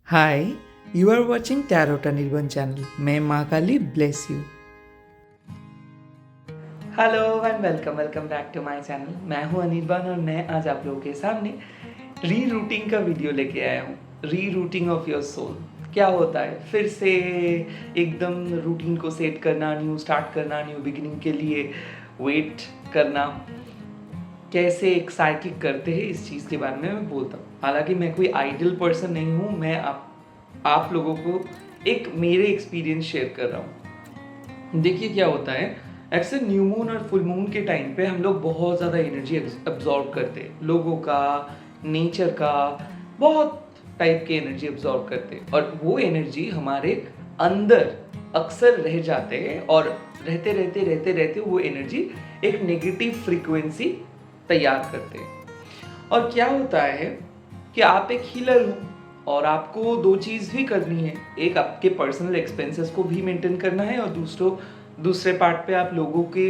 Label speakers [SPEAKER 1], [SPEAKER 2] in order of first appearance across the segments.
[SPEAKER 1] Hi, you are watching Tarot Anirban channel. मैं माँ Kali bless you. Hello and welcome back to my channel. मैं हूँ अनिर्बान और मैं आज आप लोगों के सामने री रूटिंग का वीडियो लेके आया हूँ. री रूटिंग ऑफ योर सोल. क्या होता है, फिर से एकदम रूटीन को सेट करना, न्यू स्टार्ट करना, न्यू बिगिनिंग के लिए वेट करना. कैसे एक साइकिक करते हैं, इस चीज़ के बारे में मैं बोलता हूँ. हालांकि मैं कोई आइडियल पर्सन नहीं हूँ, मैं आप लोगों को एक मेरे एक्सपीरियंस शेयर कर रहा हूँ. देखिए क्या होता है, अक्सर न्यू मून और फुल मून के टाइम पे हम लोग बहुत ज़्यादा एनर्जी अब्जॉर्ब करते हैं. लोगों का, नेचर का, बहुत टाइप के एनर्जी अब्जॉर्ब करते हैं और वो एनर्जी हमारे अंदर अक्सर रह जाते हैं और रहते वो एनर्जी एक नेगेटिव फ्रीक्वेंसी तैयार करते हैं. और क्या होता है कि आप एक हीलर हो और आपको दो चीज़ भी करनी है. एक, आपके पर्सनल एक्सपेंसेस को भी मेंटेन करना है और दूसरे पार्ट पे आप लोगों के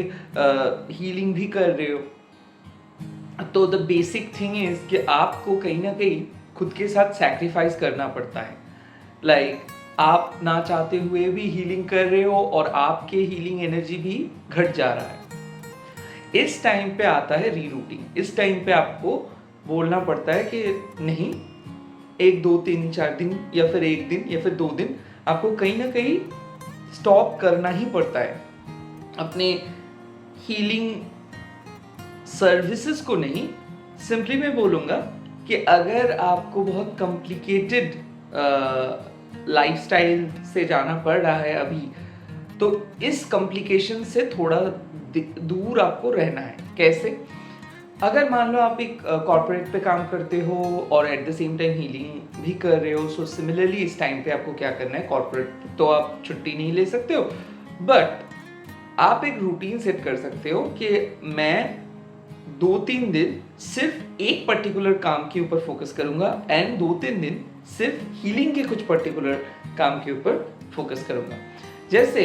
[SPEAKER 1] हीलिंग भी कर रहे हो. तो द बेसिक थिंग इज कि आपको कहीं ना कहीं खुद के साथ सैक्रिफाइस करना पड़ता है. लाइक आप ना चाहते हुए भी हीलिंग कर रहे हो और आपके हीलिंग एनर्जी भी घट जा रहा है. इस टाइम पे आता है रीरूटिंग. इस टाइम पे आपको बोलना पड़ता है कि नहीं, एक दो तीन चार दिन या फिर एक दिन या फिर 2 दिन आपको कहीं ना कहीं स्टॉप करना ही पड़ता है. अपने हीलिंग सर्विसेज को नहीं, सिंपली मैं बोलूँगा कि अगर आपको बहुत कॉम्प्लिकेटेड लाइफस्टाइल से जाना पड़ रहा है अभी, तो इस कॉम्प्लिकेशन से थोड़ा दूर आपको रहना है. कैसे? अगर मान लो आप एक कॉर्पोरेट पे काम करते हो और at the same time healing भी कर रहे हो, सो सिमिलरली इस टाइम पे आपको क्या करना है, कॉर्पोरेट तो आप छुट्टी नहीं ले सकते हो, बट आप एक रूटीन सेट कर सकते हो कि मैं 2-3 दिन सिर्फ एक पर्टिकुलर काम के ऊपर फोकस करूंगा एंड 2-3 दिन सिर्फ हीलिंग के कुछ पर्टिकुलर काम के ऊपर फोकस करूंगा. जैसे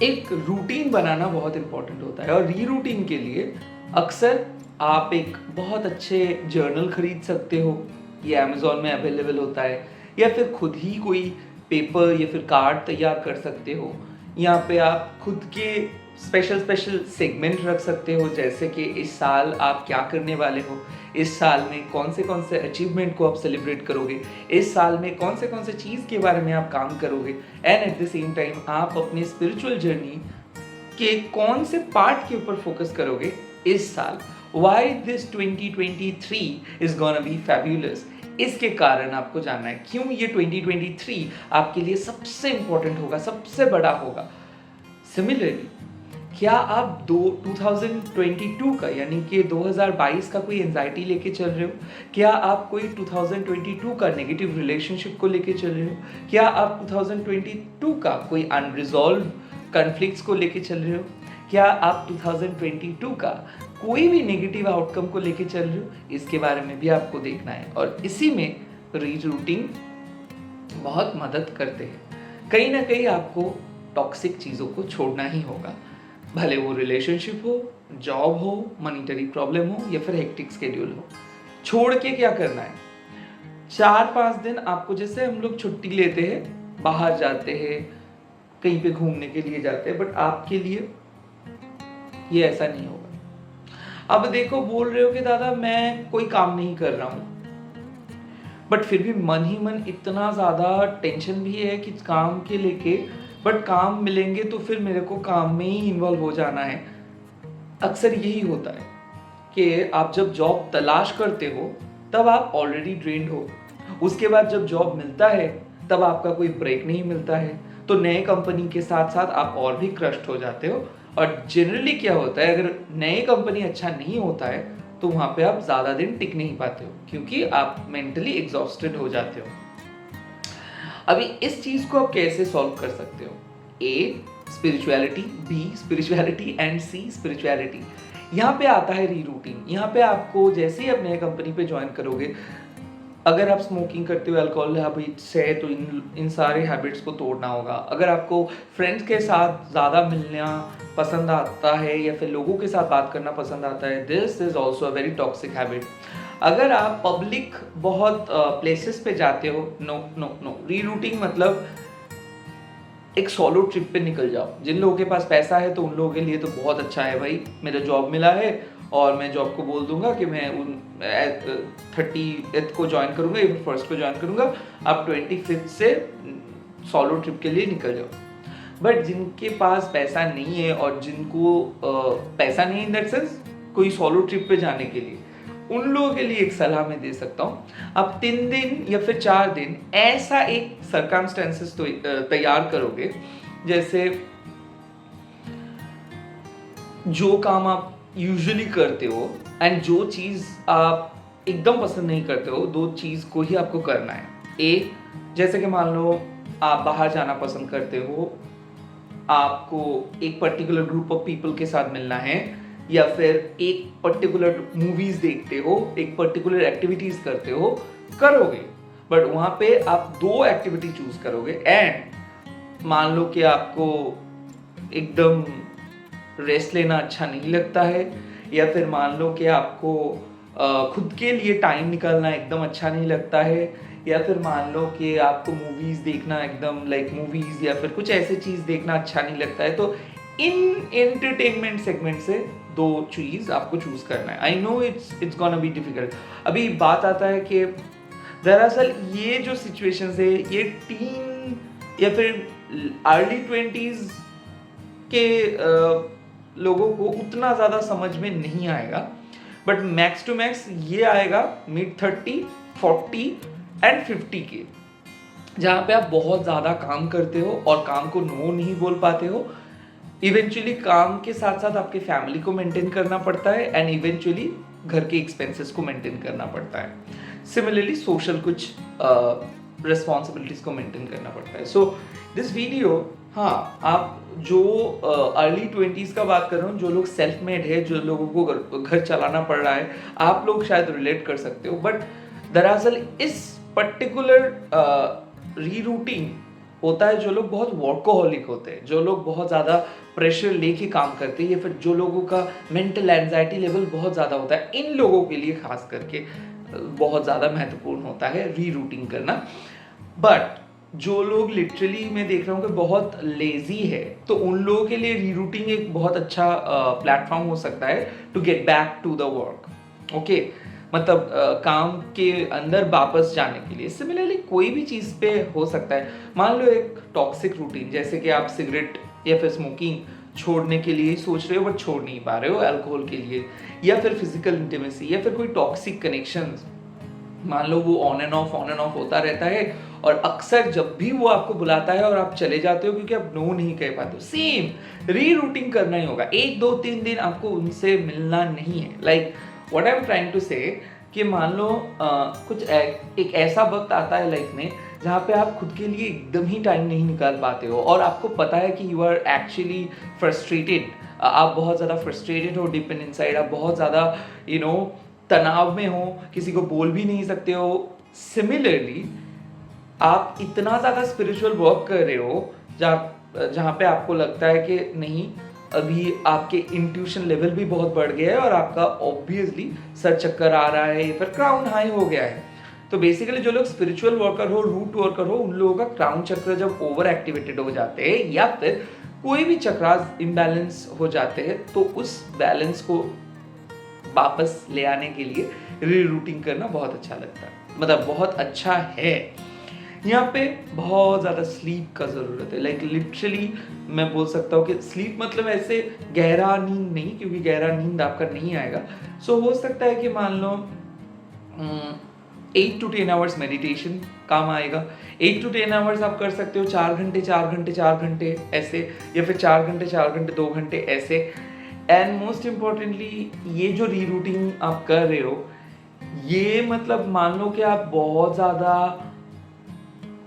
[SPEAKER 1] एक रूटीन बनाना बहुत इंपॉर्टेंट होता है और री रूटीन के लिए अक्सर आप एक बहुत अच्छे जर्नल खरीद सकते हो. ये अमेज़ॉन में अवेलेबल होता है, या फिर खुद ही कोई पेपर या फिर कार्ड तैयार कर सकते हो. यहाँ पे आप खुद के स्पेशल सेगमेंट रख सकते हो, जैसे कि इस साल आप क्या करने वाले हो, इस साल में कौन से अचीवमेंट को आप सेलिब्रेट करोगे, इस साल में कौन से चीज़ के बारे में आप काम करोगे, and at the same time आप अपनी स्पिरिचुअल जर्नी के कौन से पार्ट के ऊपर फोकस करोगे इस साल. Why this 2023 is gonna be fabulous? इसके कारण आपको जानना है क्यों ये 2023 आपके लिए सबसे इंपॉर्टेंट होगा, सबसे बड़ा होगा. सिमिलरली, क्या आप 2022 का यानी कि 2022 का कोई एंजाइटी लेके चल रहे हो? क्या आप कोई 2022 का नेगेटिव रिलेशनशिप को लेके चल रहे हो? क्या आप 2022 का कोई अनरिजॉल्व कॉन्फ्लिक्ट्स को लेके चल रहे हो? क्या आप 2022 का कोई भी नेगेटिव आउटकम को लेके चल रहे हो? इसके बारे में भी आपको देखना है और इसी में रीरूटिंग बहुत मदद करते हैं. कहीं ना कहीं आपको टॉक्सिक चीज़ों को छोड़ना ही होगा, भले वो रिलेशनशिप हो, जॉब हो, मनीटरी प्रॉब्लम हो या फिर हेक्टिक स्केड्यूल हो. छोड़ के क्या करना है, 4-5 दिन आपको, जैसे हम लोग छुट्टी लेते हैं, बाहर जाते हैं, कहीं पे घूमने के लिए जाते हैं, बट आपके लिए ये ऐसा नहीं होगा. अब देखो, बोल रहे हो कि दादा मैं कोई काम नहीं कर रहा हूँ, बट फिर भी मन ही मन इतना ज़्यादा टेंशन भी है कि काम के लेके, बट काम मिलेंगे तो फिर मेरे को काम में ही इन्वॉल्व हो जाना है. अक्सर यही होता है कि आप जब जॉब तलाश करते हो तब आप ऑलरेडी ड्रेन्ड हो, उसके बाद जब जॉब मिलता है तब आपका कोई ब्रेक नहीं मिलता है, तो नए कंपनी के साथ साथ आप और भी क्रश्ड हो जाते हो. और जनरली क्या होता है, अगर नए कंपनी अच्छा नहीं होता है तो वहाँ पे आप ज़्यादा दिन टिक नहीं पाते हो क्योंकि आप मेंटली एग्जॉस्टेड हो जाते हो. अभी इस चीज़ को आप कैसे सॉल्व कर सकते हो? A, spirituality, B, spirituality and C, spirituality. यहाँ पे आता है री रूटीन. यहाँ पे आपको जैसे ही आप नए कंपनी पे ज्वाइन करोगे, अगर आप स्मोकिंग करते हो, अल्कोहल हैबिट्स है, तो इन सारे हैबिट्स को तोड़ना होगा। अगर आपको फ्रेंड्स के साथ ज़्यादा मिलना पसंद आता है या फिर लोगों के साथ बात करना पसंद आता है, this is also a very toxic habit. अगर आप पब्लिक बहुत प्लेसेस पे जाते हो, नो नो नो, रीरूटिंग मतलब एक सोलो ट्रिप पे निकल जाओ। जिन लोगों के पास पैसा है तो उन लोगों के लिए तो बहुत अच्छा है भाई, मेरा जॉब मिला है और मैं जॉब को बोल दूंगा कि मैं उन 30th को ज्वाइन करूंगा या फर्स्ट को ज्वाइन करूंगा, आप 25th से सोलो ट्रिप के लिए निकल जाओ। बट जिनके पास पैसा नहीं है और जिनको पैसा नहीं इन दैट सेंस कोई सोलो ट्रिप पे जाने के लिए, उन लोगों के लिए एक सलाह मैं दे सकता हूँ, आप 3 दिन या फिर 4 दिन ऐसा एक सर्कमस्टेंसेस तैयार करोगे, जैसे जो काम आप यूजुअली करते हो एंड जो चीज़ आप एकदम पसंद नहीं करते हो, 2 चीज़ को ही आपको करना है। एक, जैसे कि मान लो आप बाहर जाना पसंद करते हो, आपको एक पर्टिकुलर ग्रुप ऑफ पीपल के साथ मिलना है, या फिर एक पर्टिकुलर मूवीज देखते हो, एक पर्टिकुलर एक्टिविटीज करते हो, करोगे। बट वहां पे आप 2 एक्टिविटी चूज करोगे एंड मान लो कि आपको एकदम रेस्ट लेना अच्छा नहीं लगता है, या फिर मान लो कि आपको खुद के लिए टाइम निकालना एकदम अच्छा नहीं लगता है, या फिर मान लो कि आपको मूवीज देखना एकदम लाइक मूवीज या फिर कुछ ऐसी चीज देखना अच्छा नहीं लगता है, तो इन एंटरटेनमेंट सेगमेंट से 2 चीज आपको चूज करना है। I know it's gonna be difficult. अभी बात आता है कि दरअसल ये जो सिचुएशंस है, ये टीन या फिर अर्ली 20s के लोगों को उतना ज़्यादा समझ में नहीं आएगा, बट मैक्स टू मैक्स ये आएगा मिड 30, 40 एंड 50 के, जहाँ पे आप बहुत ज़्यादा काम करते हो और काम को नो नहीं बोल पाते हो। इवेंचुअली काम के साथ साथ आपके फैमिली को मेंटेन करना पड़ता है एंड इवेंचुअली घर के एक्सपेंसेस को मेंटेन करना पड़ता है। सिमिलरली सोशल कुछ रिस्पॉन्सिबिलिटीज को मेंटेन करना पड़ता है। सो दिस वीडियो, हाँ, आप जो अर्ली 20s का बात कर रहा हूँ, जो लोग सेल्फ मेड है, जो लोगों को घर चलाना पड़ रहा है, आप लोग शायद रिलेट कर सकते हो। बट दरअसल इस पर्टिकुलर रीरूटिंग होता है जो लोग बहुत वर्कोहॉलिक होते हैं, जो लोग बहुत ज़्यादा प्रेशर लेके काम करते हैं, या फिर जो लोगों का मेंटल एंजाइटी लेवल बहुत ज़्यादा होता है। इन लोगों के लिए खास करके बहुत ज़्यादा महत्वपूर्ण होता है रीरूटिंग करना। बट जो लोग लिटरली मैं देख रहा हूँ कि बहुत लेजी है, तो उन लोगों के लिए रीरूटिंग एक बहुत अच्छा प्लेटफॉर्म हो सकता है to get back to the work. Okay, मतलब काम के अंदर वापस जाने के लिए। सिमिलरली कोई भी चीज़ पे हो सकता है। मान लो एक टॉक्सिक रूटीन, जैसे कि आप सिगरेट या फिर स्मोकिंग छोड़ने के लिए सोच रहे हो बट छोड़ नहीं पा रहे हो, अल्कोहल के लिए, या फिर फिजिकल इंटीमेसी, या फिर कोई टॉक्सिक कनेक्शंस, मान लो वो ऑन एंड ऑफ होता रहता है, और अक्सर जब भी वो आपको बुलाता है और आप चले जाते हो क्योंकि आप नो नहीं कह पाते हो, सेम रीरूटिंग करना ही होगा। 1, 2, 3 दिन आपको उनसे मिलना नहीं है। Like what I am trying to say कि मान लो कुछ एक ऐसा वक्त आता है लाइफ में जहाँ पे आप खुद के लिए एकदम ही टाइम नहीं निकाल पाते हो, और आपको पता है कि यू आर एक्चुअली फ्रस्ट्रेटेड, आप बहुत ज़्यादा फ्रस्ट्रेटेड हो डीप इन इनसाइड, आप बहुत ज़्यादा तनाव में हो, किसी को बोल भी नहीं सकते हो। सिमिलरली आप इतना ज़्यादा स्पिरिचुअल वर्क कर रहे हो जहाँ पे आपको लगता है कि नहीं, अभी आपके इंट्यूशन लेवल भी बहुत बढ़ गया है और आपका ऑब्वियसली सर चक्कर आ रहा है, फिर क्राउन हाई हो गया है। तो बेसिकली जो लोग स्पिरिचुअल वर्कर हो, रूट वर्कर हो, उन लोगों का क्राउन चक्र जब ओवर एक्टिवेटेड हो जाते हैं या फिर कोई भी चक्रास इम्बैलेंस हो जाते हैं, तो उस बैलेंस को वापस ले आने के लिए रीरूटिंग करना बहुत अच्छा लगता है, मतलब बहुत अच्छा है। यहाँ पे बहुत ज़्यादा स्लीप का ज़रूरत है। लाइक लिटरली मैं बोल सकता हूँ कि स्लीप मतलब ऐसे गहरा नींद नहीं, क्योंकि गहरा नींद आपका नहीं आएगा। सो हो सकता है कि मान लो 8 to 10 आवर्स मेडिटेशन काम आएगा। 8 to 10 आवर्स आप कर सकते हो 4 घंटे 4 घंटे 4 घंटे ऐसे, या फिर 4 घंटे 4 घंटे 2 घंटे ऐसे। एंड मोस्ट इम्पॉर्टेंटली ये जो रीरूटिंग आप कर रहे हो, ये मतलब मान लो कि आप बहुत ज़्यादा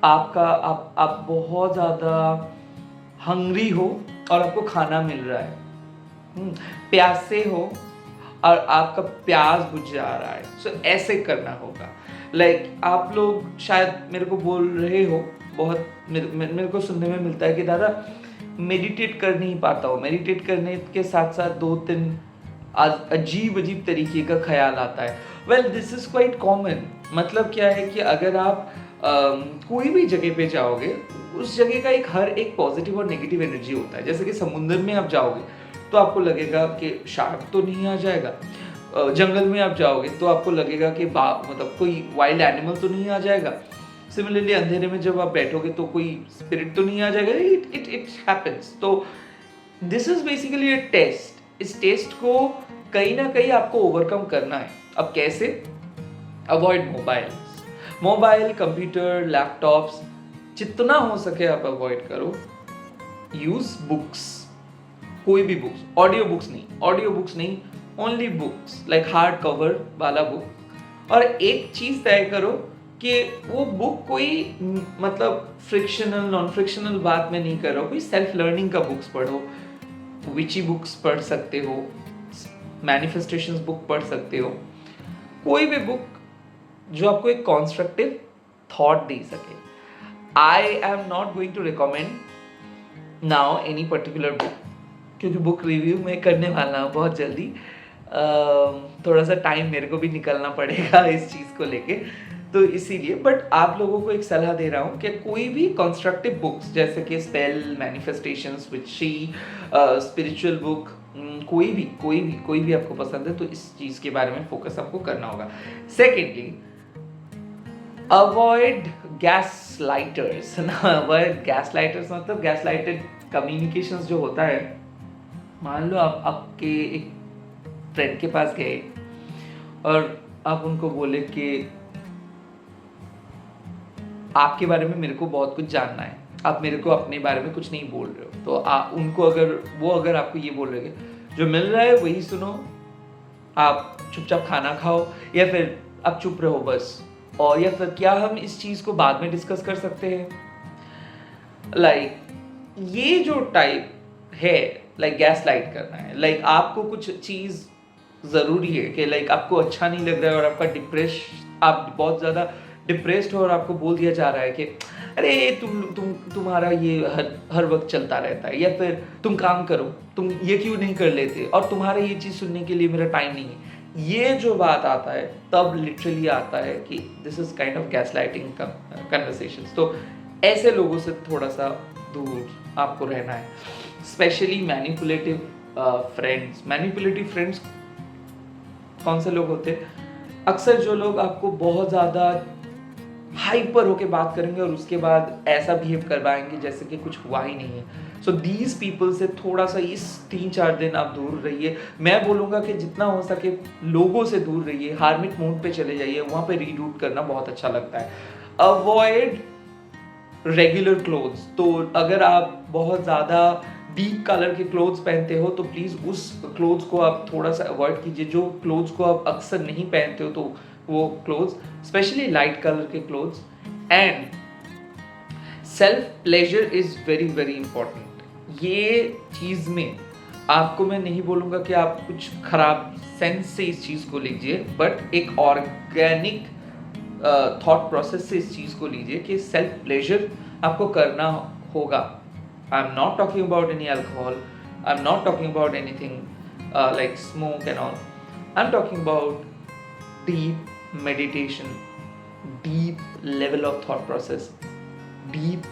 [SPEAKER 1] आप बहुत ज़्यादा हंग्री हो और आपको खाना मिल रहा है, प्यासे हो और आपका प्यास बुझ जा रहा है। सो ऐसे करना होगा। आप लोग शायद मेरे को बोल रहे हो, बहुत मेरे को सुनने में मिलता है कि दादा मेडिटेट कर नहीं पाता हूँ, मेडिटेट करने के साथ साथ 2-3 अजीब अजीब तरीके का ख्याल आता है। Well this is quite common. मतलब क्या है कि अगर आप कोई भी जगह पे जाओगे, उस जगह का हर एक पॉजिटिव और नेगेटिव एनर्जी होता है। जैसे कि समुद्र में आप जाओगे तो आपको लगेगा कि शार्क तो नहीं आ जाएगा, जंगल में आप जाओगे तो आपको लगेगा कि मतलब कोई वाइल्ड एनिमल तो नहीं आ जाएगा। सिमिलरली अंधेरे में जब आप बैठोगे तो कोई स्पिरिट तो नहीं आ जाएगा। It happens. तो this is basically a test. इस टेस्ट को कहीं ना कहीं आपको ओवरकम करना है। अब कैसे? अवॉइड मोबाइल, कंप्यूटर, लैपटॉप्स, जितना हो सके आप अवॉइड करो। यूज बुक्स, कोई भी बुक्स, ऑडियो बुक्स नहीं, only books like hard cover वाला बुक। और एक चीज तय करो कि वो बुक कोई मतलब फ्रिक्शनल नॉन फ्रिक्शनल बात में नहीं कर रहा हो, कोई सेल्फ लर्निंग का बुक्स पढ़ो। विची बुक्स पढ़ सकते हो, मैनिफेस्टेशंस बुक पढ़ सकते हो, कोई भी बुक जो आपको एक कॉन्स्ट्रक्टिव थॉट दे सके। I am not going to recommend now any particular book, क्योंकि बुक रिव्यू मैं करने वाला हूँ बहुत जल्दी। थोड़ा सा टाइम मेरे को भी निकलना पड़ेगा इस चीज़ को लेके, तो इसीलिए। बट आप लोगों को एक सलाह दे रहा हूँ कि कोई भी कंस्ट्रक्टिव बुक्स जैसे कि स्पेल, मैनिफेस्टेशंस, विची, स्पिरिचुअल बुक, कोई भी आपको पसंद है तो इस चीज़ के बारे में फोकस आपको करना होगा। सेकेंडली, अवॉइड गैस लाइटर्स ना। अवॉइड गैस लाइटर्स मतलब गैस लाइटेड कम्युनिकेशंस जो होता है। मान लो आप आपके एक फ्रेंड के पास गए और आप उनको बोले कि आपके बारे में मेरे को बहुत कुछ जानना है, आप मेरे को अपने बारे में कुछ नहीं बोल रहे हो। तो उनको अगर आपको ये बोल रहे हैं जो मिल रहा है वही सुनो, आप चुपचाप खाना खाओ, या फिर आप चुप रहो बस, और या फिर क्या हम इस चीज को बाद में डिस्कस कर सकते हैं। ये जो टाइप है, गैस लाइट करना है। आपको कुछ चीज जरूरी है कि आपको अच्छा नहीं लग रहा है और आप बहुत ज्यादा डिप्रेस्ड हो और आपको बोल दिया जा रहा है कि अरे तुम्हारा ये हर वक्त चलता रहता है, या फिर तुम काम करो, तुम ये क्यों नहीं कर लेते, और तुम्हारा ये चीज सुनने के लिए मेरा टाइम नहीं है। ये जो बात आता है तब लिटरली आता है कि this is kind of gaslighting conversations. तो ऐसे लोगों से थोड़ा सा दूर आपको रहना है। स्पेशली मैनिपुलेटिव फ्रेंड्स कौन से लोग होते हैं? अक्सर जो लोग आपको बहुत ज़्यादा हाइपर होके बात करेंगे और उसके बाद ऐसा बिहेव करवाएंगे जैसे कि कुछ हुआ ही नहीं है। सो दीज पीपल से थोड़ा सा इस 3-4 दिन आप दूर रहिए। मैं बोलूँगा कि जितना हो सके लोगों से दूर रहिए, हार्मिक मोड पे चले जाइए, वहाँ पे रीरूट करना बहुत अच्छा लगता है। Avoid regular clothes. तो अगर आप बहुत ज़्यादा डीप कलर के क्लोथ्स पहनते हो तो प्लीज़ उस क्लोथ्स को आप थोड़ा सा अवॉइड कीजिए। जो क्लोथ्स को आप अक्सर नहीं पहनते हो तो वो क्लोथ्स, स्पेशली लाइट कलर के clothes. And self pleasure is very very important. ये चीज़ में आपको मैं नहीं बोलूँगा कि आप कुछ खराब सेंस से इस चीज़ को लीजिए, बट एक ऑर्गेनिक थॉट प्रोसेस से इस चीज़ को लीजिए कि सेल्फ प्लेजर आपको करना होगा। आई am not talking about any alcohol, I am not talking about anything like smoke and all. I am talking about deep meditation, deep level of thought process, deep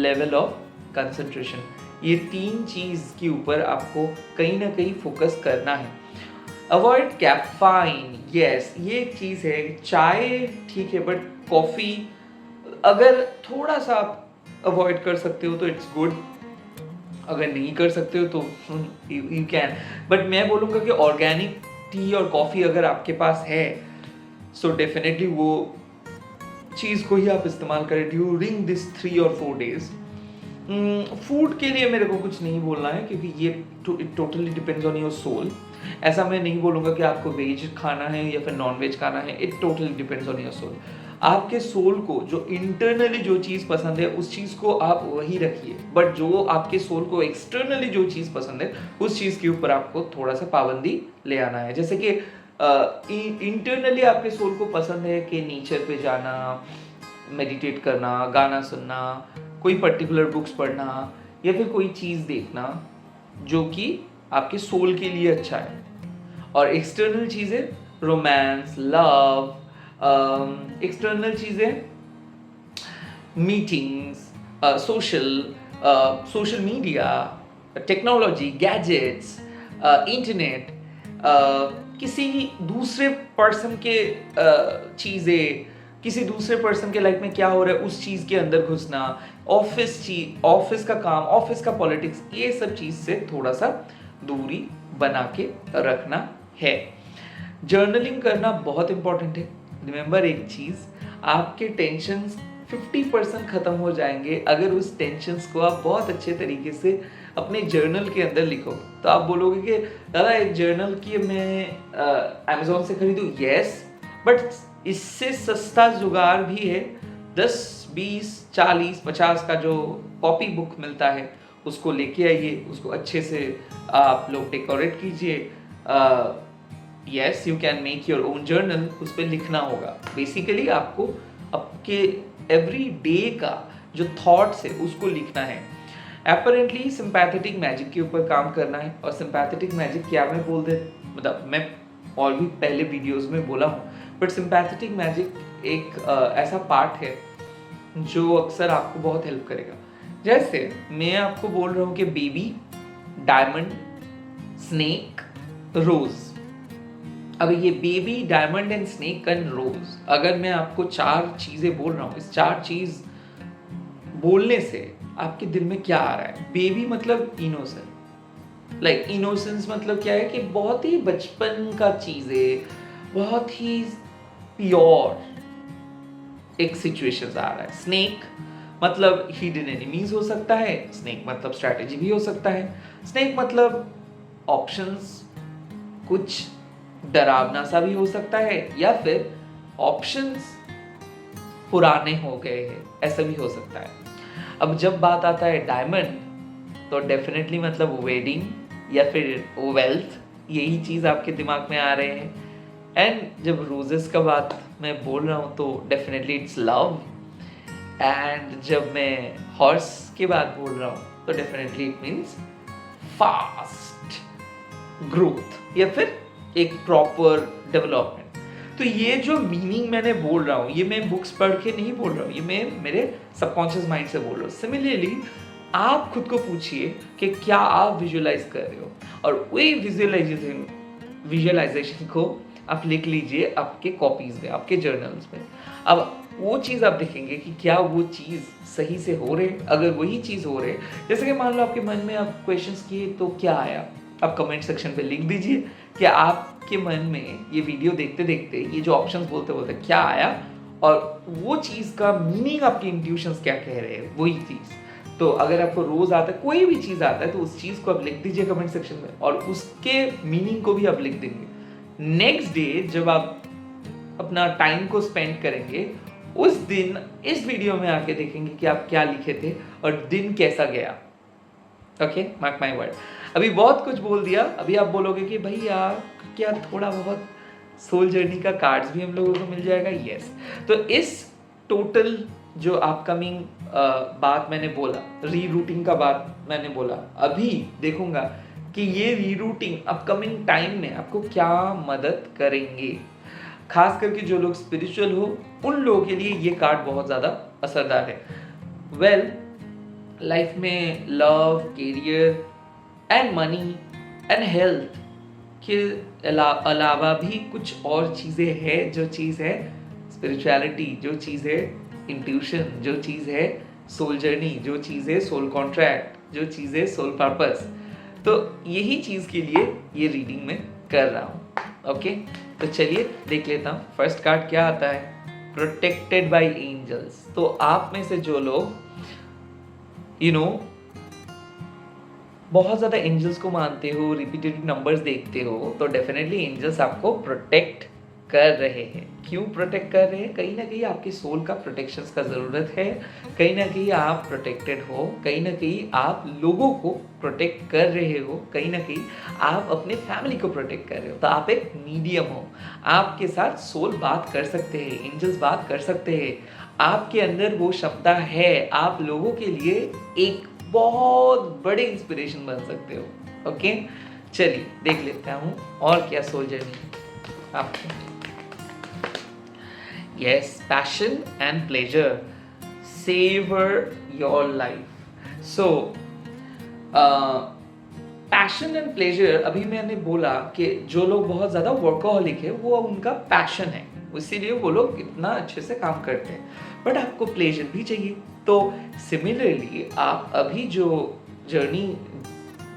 [SPEAKER 1] level of concentration। ये 3 चीज के ऊपर आपको कहीं ना कहीं focus करना है। अवॉइड कैफाइन, यस ये एक चीज है। चाय ठीक है, बट कॉफी अगर थोड़ा सा आप अवॉइड कर सकते हो तो इट्स गुड, अगर नहीं कर सकते हो तो यू कैन। बट मैं बोलूँगा कि ऑर्गेनिक टी और कॉफ़ी अगर आपके पास है सो डेफिनेटली वो चीज़ को ही आप इस्तेमाल करें ड्यूरिंग दिस 3 और 4 डेज। फूड के लिए मेरे को कुछ नहीं बोलना है क्योंकि ये it totally depends on your soul. ऐसा मैं नहीं बोलूँगा कि आपको वेज खाना है या फिर नॉन वेज खाना है, it totally depends on your soul. आपके सोल को जो इंटरनली जो चीज़ पसंद है उस चीज़ को आप वही रखिए, बट जो आपके सोल को एक्सटर्नली जो चीज़ पसंद है उस चीज़ के ऊपर आपको थोड़ा सा पाबंदी ले आना है। जैसे कि इंटरनली आपके सोल को पसंद है कि नेचर पे जाना, मेडिटेट करना, गाना सुनना, कोई पर्टिकुलर बुक्स पढ़ना या फिर कोई चीज़ देखना जो कि आपके सोल के लिए अच्छा है। और एक्सटर्नल चीज़ें रोमांस, लव, एक्सटर्नल चीज़ें meetings, social media, technology, gadgets, internet, किसी दूसरे पर्सन के चीज़ें, किसी दूसरे पर्सन के लाइफ में क्या हो रहा है उस चीज़ के अंदर घुसना, ऑफिस का काम, ऑफिस का पॉलिटिक्स, ये सब चीज़ से थोड़ा सा दूरी बना के रखना है। जर्नलिंग करना बहुत इंपॉर्टेंट है। रिमेंबर एक चीज़, आपके टेंशन्स 50% ख़त्म हो जाएंगे अगर उस टेंशन्स को आप बहुत अच्छे तरीके से अपने जर्नल के अंदर लिखो। तो आप बोलोगे कि दादा एक जर्नल की मैं अमेज़ॉन से खरीदूँ, यस, बट इससे सस्ता जुगाड़ भी है। 10, 20, 40, 50 का जो कॉपी बुक मिलता है उसको लेके आइए, उसको अच्छे से आप लोग डेकोरेट कीजिए। Yes, you can make your own journal, उस पर लिखना होगा। बेसिकली आपको आपके एवरी डे का जो थॉट्स है उसको लिखना है। अपरेंटली सिंपैथेटिक मैजिक के ऊपर काम करना है। और सिंपैथेटिक मैजिक क्या मैं बोल दे, मतलब मैं और भी पहले वीडियोस में बोला हूँ, बट सिंपैथेटिक मैजिक एक ऐसा पार्ट है जो अक्सर आपको बहुत हेल्प करेगा। जैसे मैं आपको बोल रहा हूँ कि बेबी, डायमंड, स्नेक, रोज। अब ये baby, diamond and snake and rose, अगर मैं आपको 4 चीजें बोल रहा हूँ, इस 4 चीज बोलने से आपके दिल में क्या आ रहा है? बेबी मतलब इनोसेंट, लाइक इनोसेंस मतलब क्या है कि बहुत ही बचपन का चीजें, बहुत ही प्योर एक सिचुएशन आ रहा है। स्नेक मतलब हिडन एनिमीज हो सकता है, स्नेक मतलब स्ट्रैटेजी भी हो सकता है, स्नेक मतलब ऑप्शंस, कुछ डरावना सा भी हो सकता है, या फिर ऑप्शंस पुराने हो गए हैं, ऐसा भी हो सकता है। अब जब बात आता है डायमंड, तो डेफिनेटली मतलब वेडिंग या फिर वेल्थ, यही चीज़ आपके दिमाग में आ रहे हैं। एंड जब रोजेस का बात मैं बोल रहा हूँ तो डेफिनेटली इट्स लव। एंड जब मैं हॉर्स की बात बोल रहा हूँ तो definitely it means fast growth या फिर एक प्रॉपर डेवलपमेंट। तो ये जो मीनिंग मैंने बोल रहा हूँ, ये मैं बुक्स पढ़ के नहीं बोल रहा हूँ, ये मैं मेरे सबकॉन्शियस माइंड से बोल रहा हूँ। सिमिलरली आप खुद को पूछिए कि क्या आप विजुअलाइज कर रहे हो, और वही विजुअलाइजेशन को आप लिख लीजिए आपके कॉपीज में, आपके जर्नल्स में। अब वो चीज़ आप देखेंगे कि क्या वो चीज़ सही से हो रहे। अगर वही चीज़ हो रहे, जैसे कि मान लो आपके मन में आप क्वेश्चंस किए तो क्या आया, आप कमेंट सेक्शन पे लिख दीजिए कि आपके मन में ये वीडियो देखते देखते ये जो ऑप्शंस बोलते बोलते क्या आया, और वो चीज़ का मीनिंग आपके इंट्यूशंस क्या कह रहे हैं, वही चीज़। तो अगर आपको रोज आता है, कोई भी चीज़ आता है, तो उस चीज़ को आप लिख दीजिए कमेंट सेक्शन में, और उसके मीनिंग को भी आप लिख देंगे। नेक्स्ट डे जब आप अपना टाइम को स्पेंड करेंगे, उस दिन इस वीडियो में आके देखेंगे कि आप क्या लिखे थे और दिन कैसा गया। Okay, mark my word. अभी बहुत कुछ बोल दिया, अभी आप बोलोगे कि भाई यार क्या थोड़ा बहुत सोल जर्नी का कार्ड्स भी हम लोगों को मिल जाएगा। यस, तो इस टोटल जो अपकमिंग बात मैंने बोला, रीरूटिंग का बात मैंने बोला, अभी देखूंगा कि ये रीरूटिंग अपकमिंग टाइम में आपको क्या मदद करेंगे। खास करके जो लोग स्पिरिचुअल हो उन लोगों के लिए ये कार्ड बहुत ज़्यादा असरदार है। वेल, लाइफ में love, career and money and health के अलावा भी कुछ और चीज़ें हैं। जो चीज़ है स्पिरिचुअलिटी, जो चीज़ है इंट्यूशन, जो चीज़ है सोल जर्नी, जो चीज़ है सोल कॉन्ट्रैक्ट, जो चीज़ है सोल पर्पस, तो यही चीज़ के लिए ये रीडिंग में कर रहा हूँ। ओके, तो चलिए देख लेता हूँ फर्स्ट कार्ड क्या आता है। Protected by angels. तो आप में से जो लोग बहुत ज़्यादा एंजल्स को मानते हो, रिपीटेड नंबर्स देखते हो, तो डेफिनेटली एंजल्स आपको प्रोटेक्ट कर रहे हैं। क्यों प्रोटेक्ट कर रहे हैं? कहीं ना कहीं आपके सोल का प्रोटेक्शन का ज़रूरत है, कहीं ना कहीं आप प्रोटेक्टेड हो, कहीं ना कहीं आप लोगों को प्रोटेक्ट कर रहे हो, कहीं ना कहीं आप अपने फैमिली को प्रोटेक्ट कर रहे हो। तो आप एक मीडियम हो, आपके साथ सोल बात कर सकते हैं, एंजल्स बात कर सकते हैं, आपके अंदर वो क्षमता है, आप लोगों के लिए एक बहुत बड़े इंस्पिरेशन बन सकते हो। ओके, चलिए देख लेता हूँ और क्या सोल जर्नी आपको। Yes, passion and pleasure savor your life. So, passion and pleasure, अभी मैंने बोला कि जो लोग बहुत ज़्यादा वर्कोहॉलिक है वो उनका पैशन है, इसीलिए वो लोग इतना अच्छे से काम करते हैं, बट आपको प्लेजर भी चाहिए। तो सिमिलरली आप अभी जो जर्नी,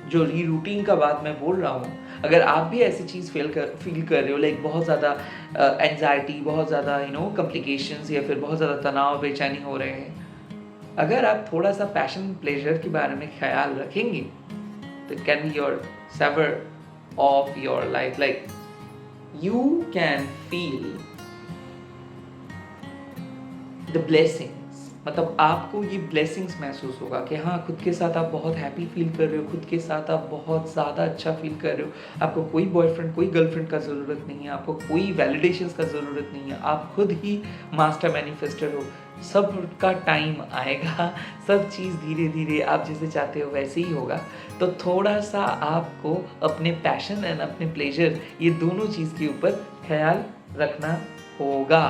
[SPEAKER 1] जो रीरूटिंग का बात मैं बोल रहा हूँ, अगर आप भी ऐसी चीज़ फील कर रहे हो, लाइक बहुत ज़्यादा एंजाइटी, बहुत ज़्यादा कॉम्प्लिकेशंस या फिर बहुत ज़्यादा तनाव, बेचैनी हो रहे हैं, अगर आप थोड़ा सा पैशन प्लेजर के बारे में ख्याल रखेंगे तो it can be your saver of your life. Like you can feel the blessings, मतलब आपको ये ब्लेसिंग्स महसूस होगा कि हाँ, खुद के साथ आप बहुत हैप्पी फील कर रहे हो, खुद के साथ आप बहुत ज़्यादा अच्छा फील कर रहे हो, आपको कोई बॉयफ्रेंड, कोई गर्लफ्रेंड का ज़रूरत नहीं है, आपको कोई वैलिडेशंस का ज़रूरत नहीं है, आप खुद ही मास्टर मैनिफेस्टर हो। सब का टाइम आएगा, सब चीज़ धीरे धीरे आप जैसे चाहते हो वैसे ही होगा। तो थोड़ा सा आपको अपने पैशन एंड अपने प्लेजर, ये दोनों चीज़ के ऊपर ख्याल रखना होगा,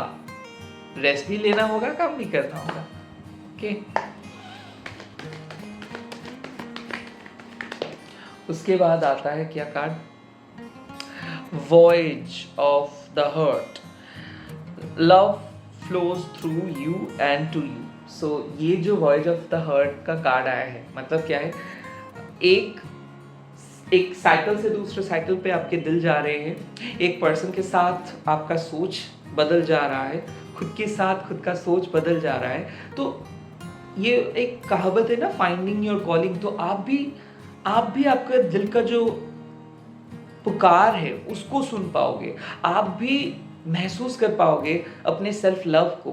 [SPEAKER 1] रेस्ट भी लेना होगा, काम भी करना होगा। ओके, उसके बाद आता है क्या card? Voice of the heart, love flows through you and to you. So ये जो वॉयज ऑफ द हार्ट का कार्ड आया है, मतलब क्या है, एक साइकिल से दूसरे साइकिल पे आपके दिल जा रहे हैं, एक पर्सन के साथ आपका सोच बदल जा रहा है, खुद के साथ खुद का सोच बदल जा रहा है। तो ये एक कहावत है ना, फाइंडिंग योर कॉलिंग। तो आप भी आपका दिल का जो पुकार है उसको सुन पाओगे, आप भी महसूस कर पाओगे अपने सेल्फ लव को,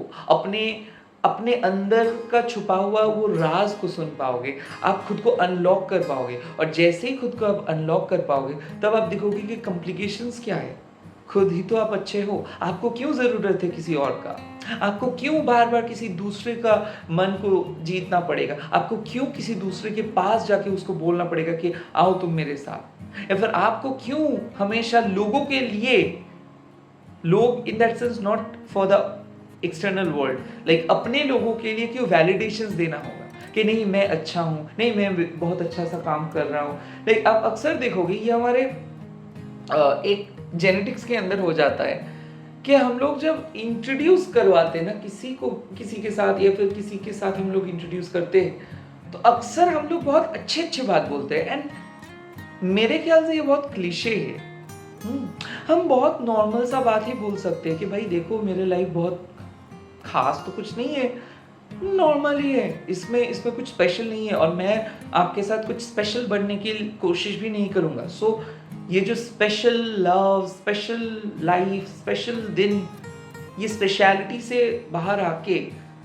[SPEAKER 1] अपने अंदर का छुपा हुआ वो राज को सुन पाओगे, आप खुद को अनलॉक कर पाओगे। और जैसे ही खुद को आप अनलॉक कर पाओगे तब आप देखोगे कि कॉम्प्लिकेशंस क्या है। खुद ही तो आप अच्छे हो, आपको क्यों ज़रूरत है किसी और का? आपको क्यों बार बार किसी दूसरे का मन को जीतना पड़ेगा? आपको क्यों किसी दूसरे के पास जाके उसको बोलना पड़ेगा कि आओ तुम मेरे साथ? या फिर आपको क्यों हमेशा लोगों के लिए, लोग in that sense not for the external world, like अपने लोगों के लिए क्यों वैलिडेशंस देना होगा कि नहीं मैं अच्छा हूँ, नहीं मैं बहुत अच्छा सा काम कर रहा हूँ? लाइक आप अक्सर देखोगे ये हमारे एक जेनेटिक्स के अंदर हो जाता है कि हम लोग जब इंट्रोड्यूस करवाते हैं ना किसी को, किसी के साथ या फिर किसी के साथ हम लोग इंट्रोड्यूस करते हैं, तो अक्सर हम लोग बहुत अच्छे बात बोलते हैं। एंड मेरे ख्याल से ये बहुत क्लीशे है। हम बहुत नॉर्मल सा बात ही बोल सकते हैं कि भाई देखो मेरे लाइफ बहुत खास तो कुछ नहीं है, नॉर्मल ही है, इसमें कुछ स्पेशल नहीं है, और मैं आपके साथ कुछ स्पेशल बनने की कोशिश भी नहीं करूँगा। सो ये जो special love, special life, special दिन, ये स्पेशलिटी से बाहर आके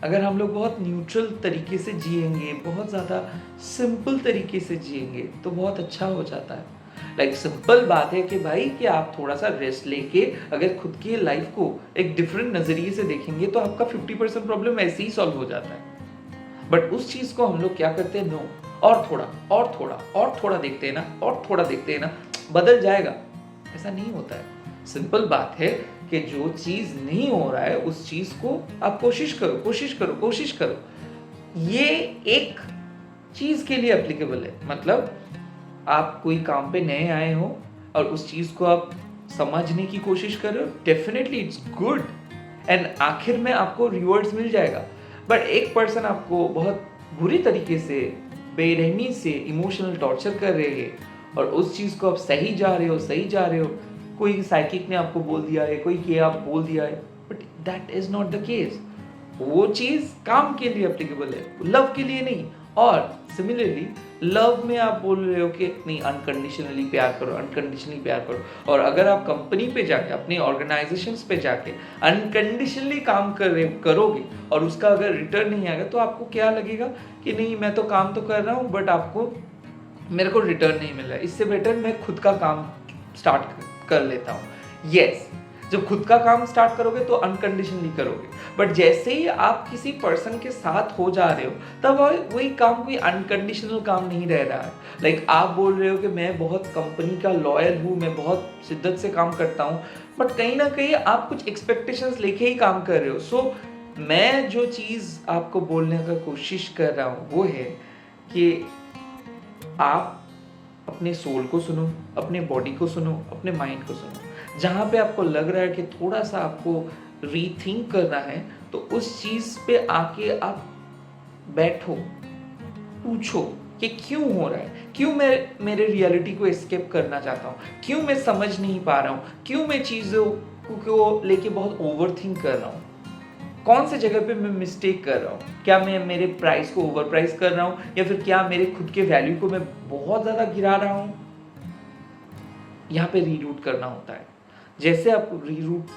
[SPEAKER 1] अगर हम लोग बहुत न्यूट्रल तरीके से जिएंगे, बहुत ज़्यादा सिंपल तरीके से जिएंगे तो बहुत अच्छा हो जाता है। लाइक सिंपल बात है कि भाई कि आप थोड़ा सा रेस्ट लेके अगर खुद की लाइफ को एक डिफरेंट नज़रिए से देखेंगे तो आपका 50% प्रॉब्लम ऐसे ही सॉल्व हो जाता है। बट उस चीज़ को हम लोग क्या करते हैं, नो, और थोड़ा देखते हैं ना, और थोड़ा देखते हैं ना, बदल जाएगा। ऐसा नहीं होता है। सिंपल बात है कि जो चीज़ नहीं हो रहा है उस चीज़ को आप कोशिश करो। ये एक चीज़ के लिए एप्लीकेबल है। मतलब आप कोई काम पे नए आए हो और उस चीज़ को आप समझने की कोशिश कर रहे हो, डेफिनेटली इट्स गुड, एंड आखिर में आपको रिवॉर्ड्स मिल जाएगा। बट एक पर्सन आपको बहुत बुरी तरीके से, बेरहमी से इमोशनल टॉर्चर कर रहे हैं और उस चीज़ को आप सही जा रहे हो, कोई साइकिक ने आपको बोल दिया है, कोई के आप बोल दिया है, but that is not the case. वो चीज़ काम के लिए एप्लीकेबल है, लव के लिए नहीं। और सिमिलरली लव में आप बोल रहे हो कि नहीं अनकंडीशनली प्यार करो, अनकंडीशनली प्यार करो, और अगर आप कंपनी पे जाके अपने ऑर्गेनाइजेशंस पे जाके अनकंडीशनली काम करोगे और उसका अगर रिटर्न नहीं आएगा तो आपको क्या लगेगा कि नहीं मैं तो काम तो कर रहा हूँ बट आपको मेरे को रिटर्न नहीं मिल रहा है, इससे बेटर मैं खुद का काम स्टार्ट कर लेता हूँ। यस, जब खुद का काम स्टार्ट करोगे तो अनकंडीशनली करोगे, बट जैसे ही आप किसी पर्सन के साथ हो जा रहे हो तब वही काम कोई अनकंडीशनल काम नहीं रह रहा है। लाइक आप बोल रहे हो कि मैं बहुत कंपनी का लॉयल हूँ, मैं बहुत शिद्दत से काम करता हूँ, बट कहीं ना कहीं आप कुछ एक्सपेक्टेशंस लेके ही काम कर रहे हो। सो मैं जो चीज़ आपको बोलने का कोशिश कर रहा हूँ वो है कि आप अपने सोल को सुनो, अपने बॉडी को सुनो, अपने माइंड को सुनो। जहाँ पे आपको लग रहा है कि थोड़ा सा आपको रीथिंक करना है तो उस चीज़ पे आके आप बैठो, पूछो कि क्यों हो रहा है, क्यों मैं मेरे रियलिटी को एस्केप करना चाहता हूँ, क्यों मैं समझ नहीं पा रहा हूँ, क्यों मैं चीज़ों को लेके बहुत ओवरथिंक कर रहा हूँ, कौन से जगह पे मैं मिस्टेक कर रहा हूँ, क्या मैं मेरे प्राइस को ओवर प्राइस कर रहा हूँ या फिर क्या मेरे खुद के वैल्यू को मैं बहुत ज़्यादा गिरा रहा हूँ। यहाँ पे रीरूट करना होता है। जैसे आप रीरूट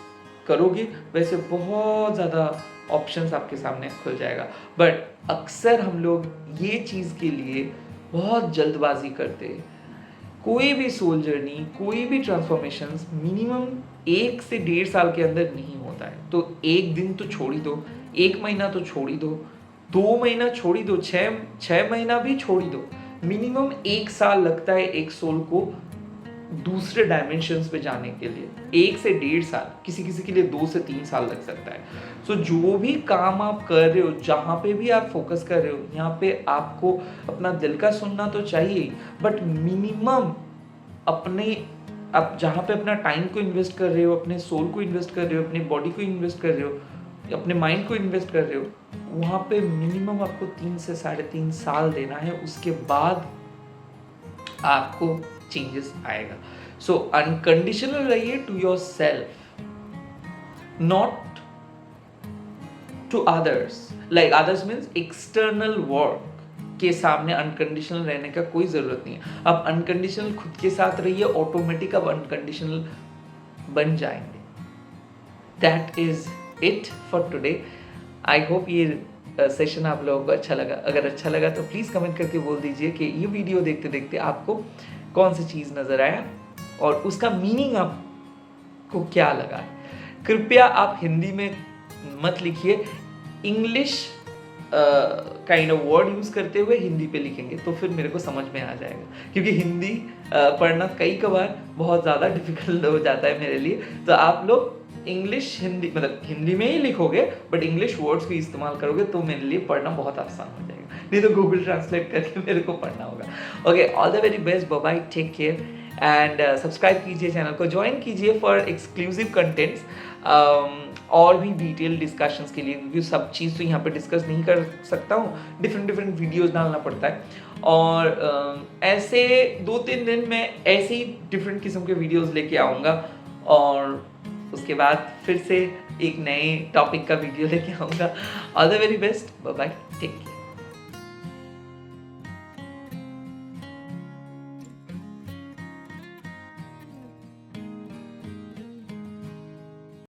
[SPEAKER 1] करोगे वैसे बहुत ज़्यादा ऑप्शंस आपके सामने खुल जाएगा। बट अक्सर हम लोग ये चीज़ के लिए बहुत जल्दबाजी करते हैं। कोई भी सोल जर्नी, कोई भी ट्रांसफॉर्मेशन मिनिमम 1 से 1.5 साल के अंदर नहीं होता है। तो 1 दिन तो छोड़ ही दो, 1 महीना तो छोड़ ही दो, 2 महीना छोड़ ही दो, 6 महीना भी छोड़ ही दो। मिनिमम 1 साल लगता है एक सोल को दूसरे डायमेंशंस पे जाने के लिए। 1 से 1.5 साल, किसी किसी के लिए 2 से 3 साल लग सकता है। सो जो भी काम आप कर रहे हो, जहाँ पे भी आप फोकस कर रहे हो, यहाँ पे आपको अपना दिल का सुनना तो चाहिए, बट मिनिमम अपने आप जहाँ पे अपना टाइम को इन्वेस्ट कर रहे हो, अपने सोल को इन्वेस्ट कर रहे हो, अपने बॉडी को इन्वेस्ट कर रहे हो, अपने माइंड को इन्वेस्ट कर रहे हो, वहाँ पे मिनिमम आपको 3 से 3.5 साल देना है। उसके बाद आपको चेंजेस आएगा। सो अनकंडीशनल रहिए to yourself, not to others. Like others means external work के सामने अनकंडीशनल रहने का कोई जरूरत नहीं है। आप अनकंडीशनल खुद के साथ रहिए, ऑटोमेटिक आप अनकंडीशनल बन जाएंगे। That is it for today. I hope ये सेशन आप लोगों को अच्छा लगा। अगर अच्छा लगा तो प्लीज़ कमेंट करके बोल दीजिए कि ये वीडियो देखते देखते आपको कौन सी चीज़ नज़र आया और उसका मीनिंग आपको क्या लगा है। कृपया आप हिंदी में मत लिखिए, English kind of word use करते हुए हिंदी पे लिखेंगे तो फिर मेरे को समझ में आ जाएगा, क्योंकि हिंदी पढ़ना कई कबार बहुत ज़्यादा डिफिकल्ट हो जाता है मेरे लिए। तो आप लोग इंग्लिश हिंदी मतलब हिंदी में ही लिखोगे बट इंग्लिश वर्ड्स को इस्तेमाल करोगे तो मेरे लिए पढ़ना बहुत आसान हो जाएगा, नहीं तो गूगल ट्रांसलेट करके मेरे को पढ़ना होगा। Okay, all the very best, bye bye, take care and subscribe कीजिए, चैनल को ज्वाइन कीजिए फॉर एक्सक्लूसिव कंटेंट्स और भी डिटेल डिस्कशंस के लिए, क्योंकि सब चीज़ तो यहाँ पे डिस्कस नहीं कर सकता हूँ, डिफरेंट वीडियोस डालना पड़ता है। और ऐसे 2-3 दिन में ऐसे ही डिफरेंट किस्म के वीडियोस लेके आऊँगा और उसके बाद फिर से एक नए टॉपिक का वीडियो लेके आऊँगा। All the very best, bye bye, take care.